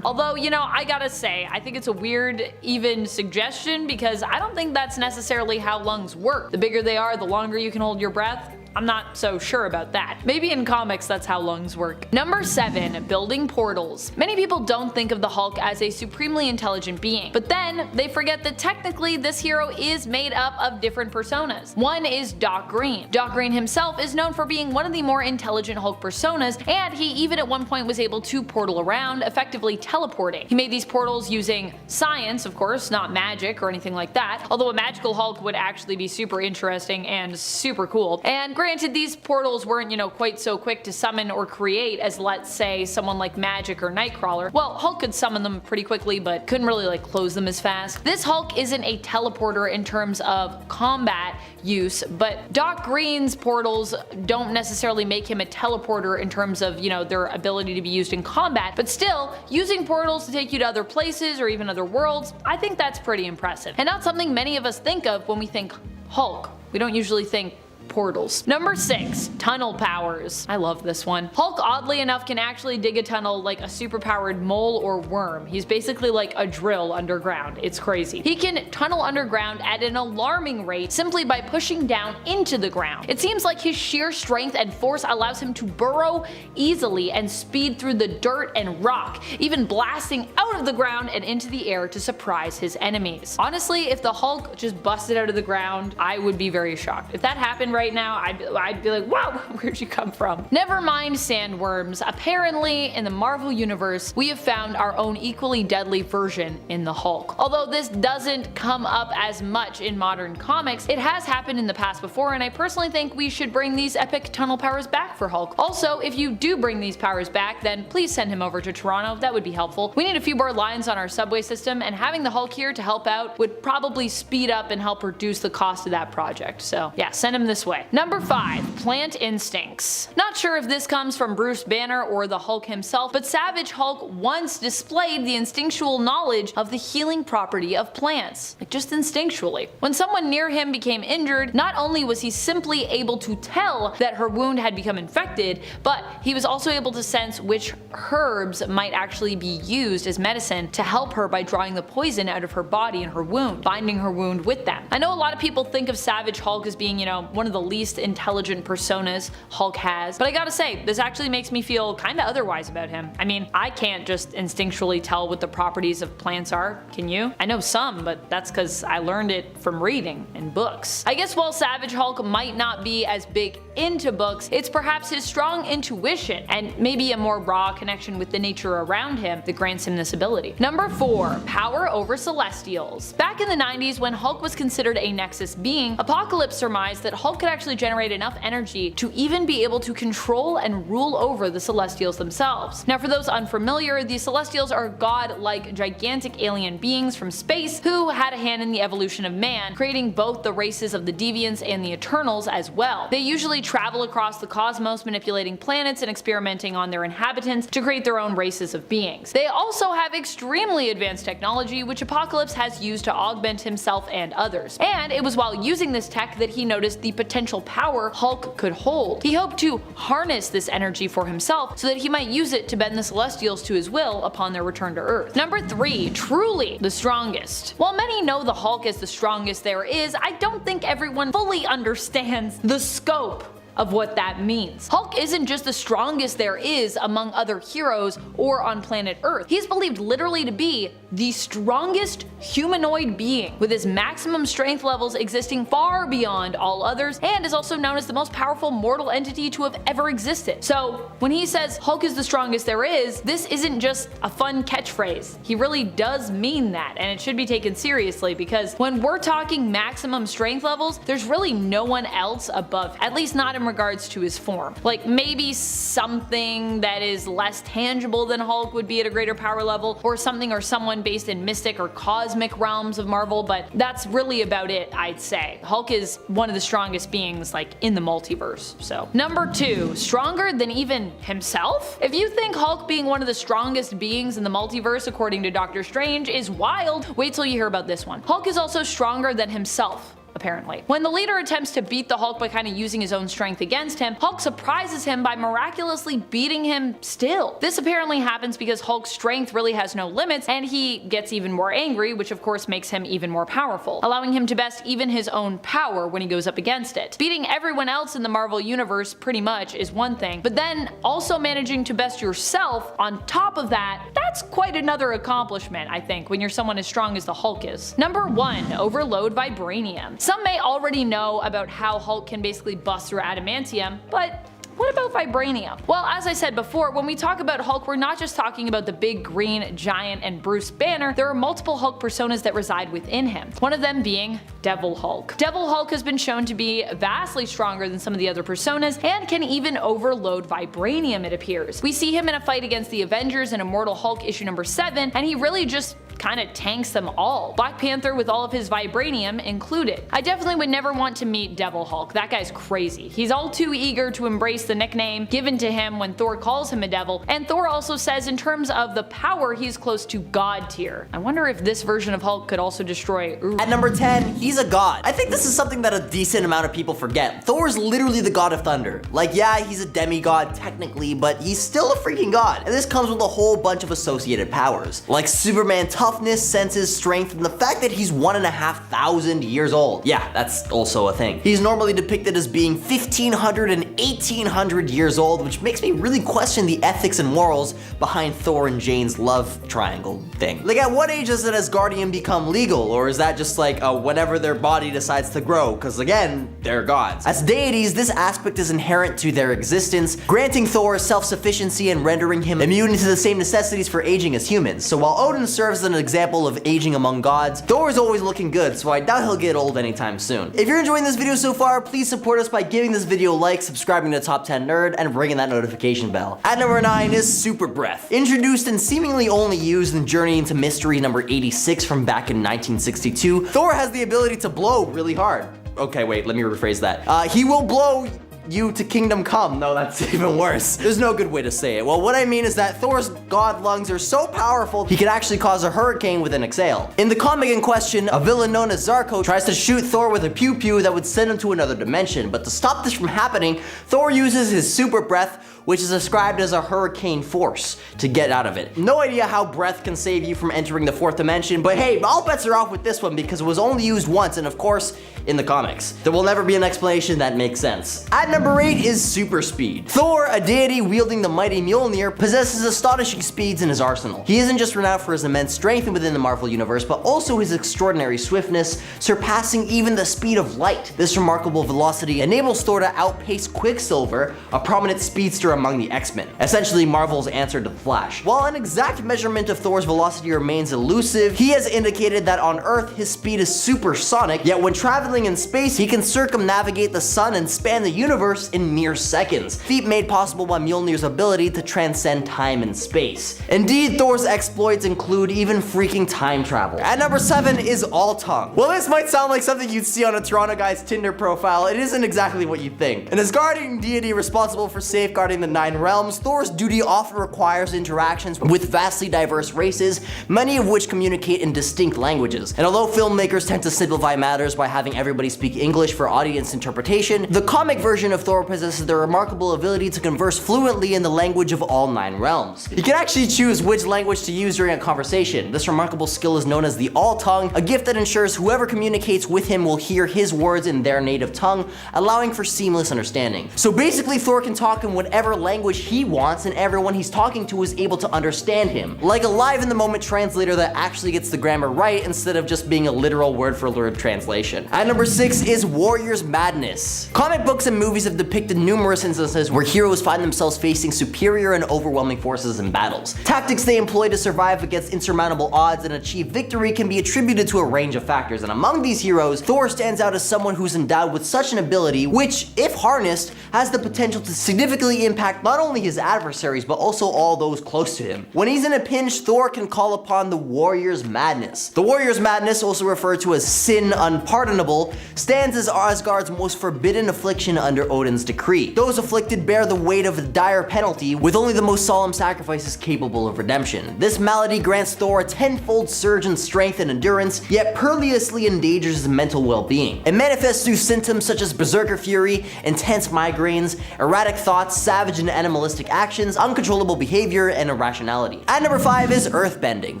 Although, you know, I gotta say, I think it's a weird even suggestion because I don't think that's necessarily how lungs work. The bigger they are, the longer you can hold your breath. I'm not so sure about that. Maybe in comics that's how lungs work. Number 7. Building portals. Many people don't think of the Hulk as a supremely intelligent being, but then they forget that technically this hero is made up of different personas. One is Doc Green. Doc Green himself is known for being one of the more intelligent Hulk personas, and he even at one point was able to portal around, effectively teleporting. He made these portals using science, of course, not magic or anything like that, although a magical Hulk would actually be super interesting and super cool. And granted, these portals weren't, you know, quite so quick to summon or create as, let's say, someone like Magic or Nightcrawler. Well, Hulk could summon them pretty quickly, but couldn't really like close them as fast. This Hulk isn't a teleporter in terms of combat use, but Doc Green's portals don't necessarily make him a teleporter in terms of, you know, their ability to be used in combat, but still, using portals to take you to other places or even other worlds, I think that's pretty impressive. And not something many of us think of when we think Hulk. We don't usually think portals. Number 6. Tunnel powers. I love this one. Hulk, oddly enough, can actually dig a tunnel like a superpowered mole or worm. He's basically like a drill underground. It's crazy. He can tunnel underground at an alarming rate simply by pushing down into the ground. It seems like his sheer strength and force allows him to burrow easily and speed through the dirt and rock, even blasting out of the ground and into the air to surprise his enemies. Honestly, if the Hulk just busted out of the ground, I would be very shocked. If that happened right now, I'd be like, wow, where'd you come from? Never mind sandworms. Apparently, in the Marvel Universe, we have found our own equally deadly version in the Hulk. Although this doesn't come up as much in modern comics, it has happened in the past before, and I personally think we should bring these epic tunnel powers back for Hulk. Also, if you do bring these powers back, then please send him over to Toronto. That would be helpful. We need a few more lines on our subway system, and having the Hulk here to help out would probably speed up and help reduce the cost of that project. So yeah, send him this way. Number 5. Plant instincts. Not sure if this comes from Bruce Banner or the Hulk himself, but Savage Hulk once displayed the instinctual knowledge of the healing property of plants. Like just instinctually. When someone near him became injured, not only was he simply able to tell that her wound had become infected, but he was also able to sense which herbs might actually be used as medicine to help her by drawing the poison out of her body and her wound, binding her wound with them. I know a lot of people think of Savage Hulk as being, you know, one of the least intelligent personas Hulk has, but I gotta say, this actually makes me feel kinda otherwise about him. I mean, I can't just instinctually tell what the properties of plants are, can you? I know some, but that's cause I learned it from reading in books. I guess while Savage Hulk might not be as big into books, it's perhaps his strong intuition and maybe a more raw connection with the nature around him that grants him this ability. Number 4. Power over Celestials. Back in the 90s, when Hulk was considered a Nexus being, Apocalypse surmised that Hulk could actually generate enough energy to even be able to control and rule over the Celestials themselves. Now, for those unfamiliar, the Celestials are god-like gigantic alien beings from space who had a hand in the evolution of man, creating both the races of the Deviants and the Eternals as well. They usually travel across the cosmos, manipulating planets and experimenting on their inhabitants to create their own races of beings. They also have extremely advanced technology, which Apocalypse has used to augment himself and others. And it was while using this tech that he noticed the potential power Hulk could hold. He hoped to harness this energy for himself so that he might use it to bend the Celestials to his will upon their return to Earth. Number 3. Truly the strongest. While many know the Hulk is the strongest there is, I don't think everyone fully understands the scope of what that means. Hulk isn't just the strongest there is among other heroes or on planet Earth. He's believed literally to be the strongest humanoid being, with his maximum strength levels existing far beyond all others, and is also known as the most powerful mortal entity to have ever existed. So when he says Hulk is the strongest there is, this isn't just a fun catchphrase. He really does mean that, and it should be taken seriously, because when we're talking maximum strength levels, there's really no one else above, at least not in in regards to his form. Like maybe something that is less tangible than Hulk would be at a greater power level, or something or someone based in mystic or cosmic realms of Marvel, but that's really about it, I'd say. Hulk is one of the strongest beings like in the multiverse. So number 2, stronger than even himself? If you think Hulk being one of the strongest beings in the multiverse according to Doctor Strange is wild, wait till you hear about this one. Hulk is also stronger than himself, apparently. When the leader attempts to beat the Hulk by kind of using his own strength against him, Hulk surprises him by miraculously beating him still. This apparently happens because Hulk's strength really has no limits, and he gets even more angry, which of course makes him even more powerful, allowing him to best even his own power when he goes up against it. Beating everyone else in the Marvel universe pretty much is one thing, but then also managing to best yourself on top of that, that's quite another accomplishment, I think, when you're someone as strong as the Hulk is. Number 1, overload vibranium. Some may already know about how Hulk can basically bust through adamantium, but what about vibranium? Well, as I said before, when we talk about Hulk, we're not just talking about the big green giant and Bruce Banner. There are multiple Hulk personas that reside within him, one of them being Devil Hulk. Devil Hulk has been shown to be vastly stronger than some of the other personas and can even overload vibranium, it appears. We see him in a fight against the Avengers in Immortal Hulk issue number 7, and he really just kind of tanks them all. Black Panther with all of his vibranium included. I definitely would never want to meet Devil Hulk. That guy's crazy. He's all too eager to embrace the nickname given to him when Thor calls him a devil, and Thor also says in terms of the power he's close to God tier. I wonder if this version of Hulk could also destroy At number 10, he's a god. I think this is something that a decent amount of people forget. Thor is literally the god of thunder. Like, yeah, he's a demigod technically, but he's still a freaking god. And this comes with a whole bunch of associated powers, like Superman toughness, senses, strength, and the fact that he's 1,500 years old. Yeah, that's also a thing. He's normally depicted as being 1,500 and 1,800 years old, which makes me really question the ethics and morals behind Thor and Jane's love triangle thing. Like, at what age does an Asgardian become legal? Or is that just like whenever their body decides to grow? Because again, they're gods. As deities, this aspect is inherent to their existence, granting Thor self-sufficiency and rendering him immune to the same necessities for aging as humans. So while Odin serves as an example of aging among gods, Thor is always looking good, so I doubt he'll get old anytime soon. If you're enjoying this video so far, please support us by giving this video a like, subscribing to Top 10 Nerd, and ringing that notification bell. At number 9 is Super Breath. Introduced and seemingly only used in Journey into Mystery number 86 from back in 1962, Thor has the ability to blow really hard. Okay, wait, let me rephrase that. He will blow you to kingdom come. No, that's even worse. There's no good way to say it. Well, what I mean is that Thor's god lungs are so powerful, he could actually cause a hurricane with an exhale. In the comic in question, a villain known as Zarko tries to shoot Thor with a pew-pew that would send him to another dimension, but to stop this from happening, Thor uses his super breath, which is described as a hurricane force, to get out of it. No idea how breath can save you from entering the 4th dimension, but hey, all bets are off with this one because it was only used once, and of course, in the comics. There will never be an explanation that makes sense. At number 8 is super speed. Thor, a deity wielding the mighty Mjolnir, possesses astonishing speeds in his arsenal. He isn't just renowned for his immense strength within the Marvel universe, but also his extraordinary swiftness, surpassing even the speed of light. This remarkable velocity enables Thor to outpace Quicksilver, a prominent speedster among the X-Men, essentially Marvel's answer to the Flash. While an exact measurement of Thor's velocity remains elusive, he has indicated that on Earth his speed is supersonic, yet when traveling in space he can circumnavigate the sun and span the universe in mere seconds, feat made possible by Mjolnir's ability to transcend time and space. Indeed, Thor's exploits include even freaking time travel. At number 7 is All Tongue. Well, this might sound like something you'd see on a Toronto guy's Tinder profile. It isn't exactly what you think. An Asgardian deity responsible for safeguarding the 9 realms, Thor's duty often requires interactions with vastly diverse races, many of which communicate in distinct languages. And although filmmakers tend to simplify matters by having everybody speak English for audience interpretation, the comic version of Thor possesses the remarkable ability to converse fluently in the language of all 9 realms. He can actually choose which language to use during a conversation. This remarkable skill is known as the All Tongue, a gift that ensures whoever communicates with him will hear his words in their native tongue, allowing for seamless understanding. So basically, Thor can talk in whatever language he wants, and everyone he's talking to is able to understand him. Like a live-in-the-moment translator that actually gets the grammar right instead of just being a literal word-for-word translation. At number 6 is Warrior's Madness. Comic books and movies movies have depicted numerous instances where heroes find themselves facing superior and overwhelming forces in battles. Tactics they employ to survive against insurmountable odds and achieve victory can be attributed to a range of factors, and among these heroes, Thor stands out as someone who's endowed with such an ability which, if harnessed, has the potential to significantly impact not only his adversaries but also all those close to him. When he's in a pinch, Thor can call upon the Warrior's Madness. The Warrior's Madness, also referred to as Sin Unpardonable, stands as Asgard's most forbidden affliction under Odin's decree. Those afflicted bear the weight of a dire penalty, with only the most solemn sacrifices capable of redemption. This malady grants Thor a tenfold surge in strength and endurance, yet perilously endangers his mental well-being. It manifests through symptoms such as berserker fury, intense migraines, erratic thoughts, savage and animalistic actions, uncontrollable behavior, and irrationality. At number 5 is earthbending.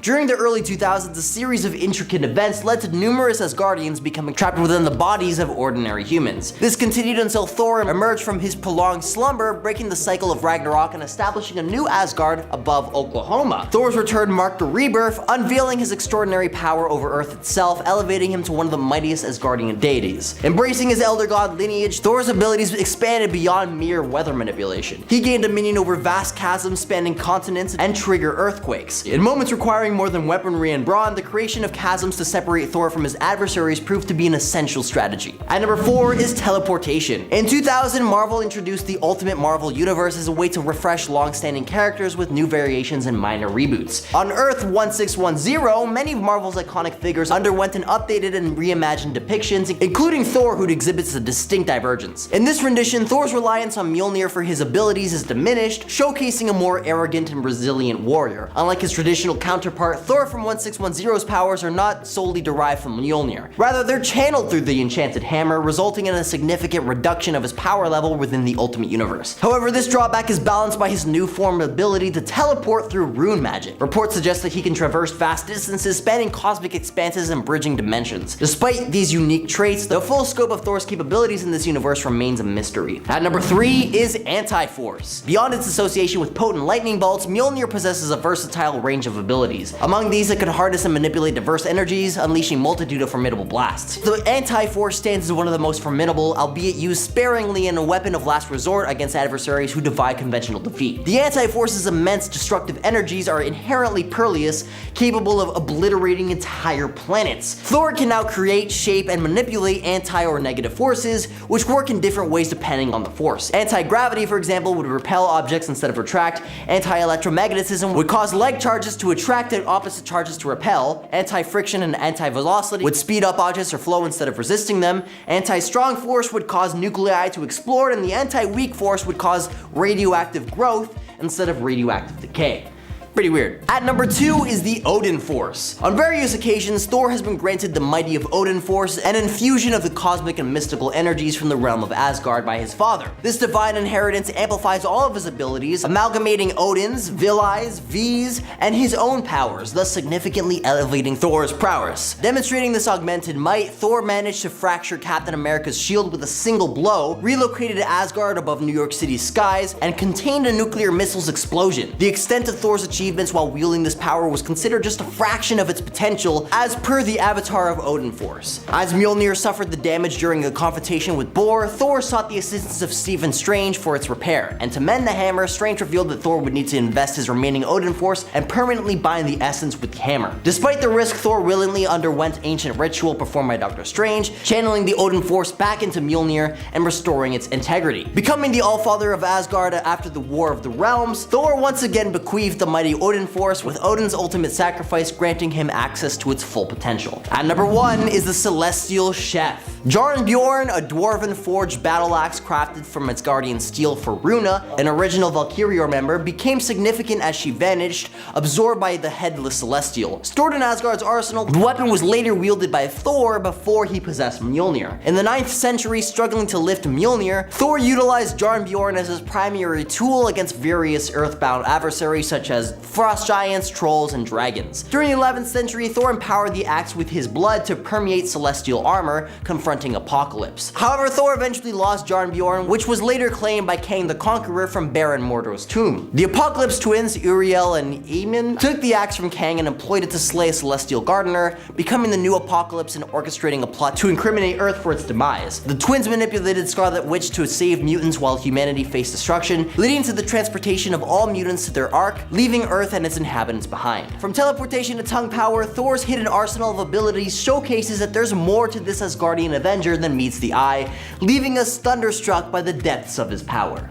During the early 2000s, a series of intricate events led to numerous Asgardians becoming trapped within the bodies of ordinary humans. This continued until Thor emerged from his prolonged slumber, breaking the cycle of Ragnarok and establishing a new Asgard above Oklahoma. Thor's return marked a rebirth, unveiling his extraordinary power over Earth itself, elevating him to one of the mightiest Asgardian deities. Embracing his elder god lineage, Thor's abilities expanded beyond mere weather manipulation. He gained dominion over vast chasms spanning continents and trigger earthquakes. In moments requiring more than weaponry and brawn, the creation of chasms to separate Thor from his adversaries proved to be an essential strategy. At number 4 is teleportation. In 2000, Marvel introduced the Ultimate Marvel Universe as a way to refresh long-standing characters with new variations and minor reboots. On Earth 1610, many of Marvel's iconic figures underwent an updated and reimagined depictions, including Thor, who exhibits a distinct divergence. In this rendition, Thor's reliance on Mjolnir for his abilities is diminished, showcasing a more arrogant and resilient warrior. Unlike his traditional counterpart, Thor from 1610's powers are not solely derived from Mjolnir. Rather, they're channeled through the enchanted hammer, resulting in a significant reduction of his power level within the Ultimate Universe. However, this drawback is balanced by his new form ability to teleport through rune magic. Reports suggest that he can traverse vast distances, spanning cosmic expanses and bridging dimensions. Despite these unique traits, the full scope of Thor's capabilities in this universe remains a mystery. At number 3 is Anti-Force. Beyond its association with potent lightning bolts, Mjolnir possesses a versatile range of abilities. Among these, it can harness and manipulate diverse energies, unleashing multitude of formidable blasts. The Anti-Force stands as one of the most formidable, albeit used sparingly, in a weapon of last resort against adversaries who defy conventional defeat. The Anti-Force's immense destructive energies are inherently pervious, capable of obliterating entire planets. Thor can now create, shape, and manipulate anti or negative forces, which work in different ways depending on the force. Anti-gravity, for example, would repel objects instead of retract. Anti-electromagnetism would cause like charges to attract and opposite charges to repel. Anti-friction and anti-velocity would speed up objects or flow instead of resisting them. Anti-strong force would cause nuclei to explode, and the anti-weak force would cause radioactive growth instead of radioactive decay. Pretty weird. At number 2 is the Odin Force. On various occasions, Thor has been granted the mighty of Odin Force, an infusion of the cosmic and mystical energies from the realm of Asgard by his father. This divine inheritance amplifies all of his abilities, amalgamating Odin's, Vili's, V's, and his own powers, thus significantly elevating Thor's prowess. Demonstrating this augmented might, Thor managed to fracture Captain America's shield with a single blow, relocated Asgard above New York City's skies, and contained a nuclear missile's explosion. The extent of Thor's achievements while wielding this power was considered just a fraction of its potential, as per the avatar of Odin Force. As Mjolnir suffered the damage during a confrontation with Bor, Thor sought the assistance of Stephen Strange for its repair, and to mend the hammer, Strange revealed that Thor would need to invest his remaining Odin Force and permanently bind the essence with the hammer. Despite the risk, Thor willingly underwent ancient ritual performed by Dr. Strange, channeling the Odin Force back into Mjolnir and restoring its integrity. Becoming the Allfather of Asgard after the War of the Realms, Thor once again bequeathed the mighty Odin Force, with Odin's ultimate sacrifice granting him access to its full potential. At number 1 is the Celestial Chef. Jarnbjorn, a dwarven forged battle axe crafted from its guardian steel for Runa, an original Valkyria member, became significant as she vanished, absorbed by the headless Celestial. Stored in Asgard's arsenal, the weapon was later wielded by Thor before he possessed Mjolnir. In the 9th century, struggling to lift Mjolnir, Thor utilized Jarnbjorn as his primary tool against various earthbound adversaries such as frost giants, trolls, and dragons. During the 11th century, Thor empowered the axe with his blood to permeate celestial armor, confronting Apocalypse. However, Thor eventually lost Jarnbjorn, which was later claimed by Kang the Conqueror from Baron Mordo's tomb. The Apocalypse twins, Uriel and Eamon, took the axe from Kang and employed it to slay a celestial gardener, becoming the new Apocalypse and orchestrating a plot to incriminate Earth for its demise. The twins manipulated Scarlet Witch to save mutants while humanity faced destruction, leading to the transportation of all mutants to their ark, leaving Earth and its inhabitants behind. From teleportation to tongue power, Thor's hidden arsenal of abilities showcases that there's more to this Asgardian Avenger than meets the eye, leaving us thunderstruck by the depths of his power.